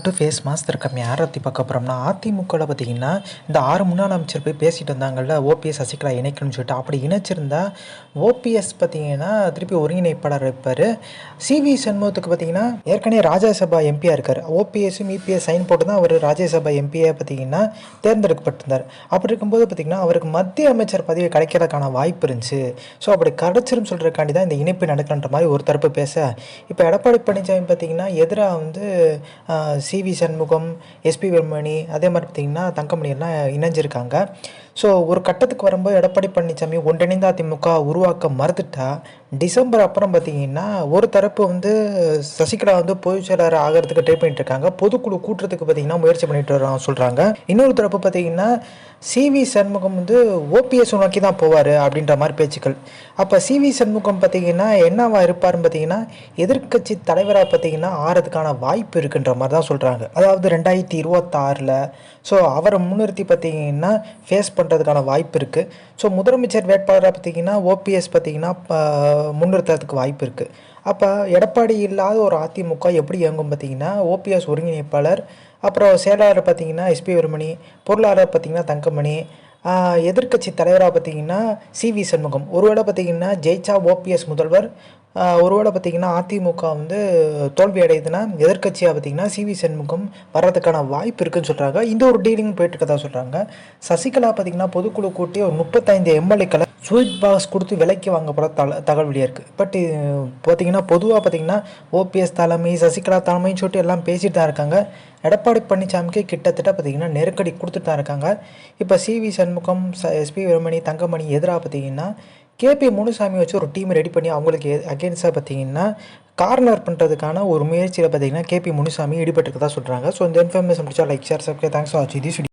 Welcome to face master come யாரை பற்றி பார்க்க போகிறோம்னா அதிமுகவில் பார்த்தீங்கன்னா இந்த 6 முன்னாள் அமைச்சர் போய் பேசிட்டு வந்தாங்கல்ல ஓபிஎஸ் சசிகலா இணைக்கணும்னு சொல்லிட்டு அப்படி இணைச்சிருந்தா ஓபிஎஸ் பார்த்தீங்கன்னா திருப்பி ஒருங்கிணைப்பாளர் இருப்பார். சிவி சண்முகத்துக்கு பார்த்தீங்கன்னா ஏற்கனவே ராஜ்யசபா எம்பியாக இருக்கார். ஓபிஎஸும் இபிஎஸ் சைன் போட்டு தான் அவர் ராஜ்யசபா எம்பியாக பார்த்தீங்கன்னா தேர்ந்தெடுக்கப்பட்டிருந்தார். அப்படி இருக்கும்போது பார்த்தீங்கன்னா அவருக்கு மத்திய அமைச்சர் பதவி கிடைக்கிறதுக்கான வாய்ப்பு இருந்துச்சு. ஸோ அப்படி கிடைச்சிரும் சொல்கிறதுக்காண்டி தான் இந்த இணைப்பு நடக்கின்ற மாதிரி ஒரு தரப்பு பேச, இப்போ எடப்பாடி பழனிசாமி பார்த்தீங்கன்னா எதிராக வந்து சிவி சண்முகம், எஸ்பி வேலுமணி, அதே மாதிரி பார்த்திங்கன்னா தங்கமணி எல்லாம் இணைஞ்சிருக்காங்க. ஸோ ஒரு கட்டத்துக்கு வரும்போது எடப்பாடி பழனிசாமி ஒன்றிணைந்த அதிமுக உருவாக்க மறுத்துட்டா டிசம்பர் அப்புறம் பார்த்திங்கன்னா ஒரு தரப்பு வந்து சசிகலா வந்து பொதுச் செயலாளர் ஆகிறதுக்கு ட்ரை பண்ணிட்டு இருக்காங்க. பொதுக்குழு கூட்டுறதுக்கு பார்த்திங்கன்னா முயற்சி பண்ணிட்டு வராங்க சொல்கிறாங்க. இன்னொரு தரப்பு பார்த்திங்கன்னா சிவி சண்முகம் வந்து ஓபிஎஸ் நோக்கி தான் போவார் அப்படின்ற மாதிரி பேச்சுக்கள். அப்போ சிவி சண்முகம் பார்த்திங்கன்னா என்னவா இருப்பார்னு பார்த்திங்கன்னா எதிர்க்கட்சி தலைவராக பார்த்திங்கன்னா ஆறதுக்கான வாய்ப்பு இருக்குன்ற மாதிரி தான் சொல்கிறாங்க. அதாவது 2026 ஸோ அவரை முன்னிறுத்தி பார்த்திங்கன்னா ஃபேஸ் பண்ணுறதுக்கான வாய்ப்பு இருக்குது. ஸோ முதலமைச்சர் வேட்பாளராக பார்த்திங்கன்னா ஓபிஎஸ் பார்த்திங்கன்னா முன்னிறுத்துறதுக்கு வாய்ப்பு இருக்குது. அப்போ எடப்பாடி இல்லாத ஒரு அதிமுக எப்படி இயங்கும் பார்த்திங்கன்னா ஓபிஎஸ் ஒருங்கிணைப்பாளர், அப்புறம் செயலாளர் பார்த்திங்கன்னா எஸ்பி வேலுமணி, பொருளாளர் பார்த்திங்கன்னா தங்கமணி, எதிர்க்கட்சி தலைவராக பார்த்திங்கன்னா சிவி சண்முகம். ஒருவேளை பார்த்திங்கன்னா ஜெயிச்சா ஓபிஎஸ் முதல்வர், ஒருவேளை பார்த்திங்கன்னா அதிமுக வந்து தோல்வி அடையுதுன்னா எதிர்க்கட்சியாக பார்த்திங்கன்னா சிவி சண்முகம் வர்றதுக்கான வாய்ப்பு இருக்குதுன்னு சொல்கிறாங்க. இந்த ஒரு டீலிங் போயிட்டுருக்கதா சொல்கிறாங்க. சசிகலா பார்த்திங்கன்னா பொதுக்குழு கூட்டி ஒரு 35 எம்எல்ஏக்களை ஸ்வீட் பாக்ஸ் கொடுத்து விலைக்கு வாங்கப்பட தகவல் வெளியாக இருக்குது. பட் பார்த்திங்கன்னா பொதுவாக பார்த்திங்கன்னா ஓபிஎஸ் தலைமை, சசிகலா தலைமைன்னு சொல்லிட்டு எல்லாம் பேசிட்டு தான் இருக்காங்க. எடப்பாடி பழனிசாமிக்கு கிட்டத்தட்ட பார்த்திங்கன்னா நெருக்கடி கொடுத்துட்டு தான் இருக்காங்க. இப்போ சிவி சண்முகம், எஸ்பி வேலுமணி, தங்கமணி எதிராக பார்த்திங்கன்னா கேபி முனுசாமி வச்சு ஒரு டீம் ரெடி பண்ணி அவங்களுக்கு அகேன்ஸ்டாக பார்த்திங்கன்னா கார்னர் பண்ணுறதுக்கான ஒரு முயற்சியில் பார்த்திங்கன்னா கேபி முனுசாமி ஈடுபட்டுருக்கதா சொல்கிறாங்க. ஸோ இந்த இன்ஃபர்மேஷன் முடிச்சா like, share, subscribe. Thanks for வாட்சிங் திஸ் வீடியோ.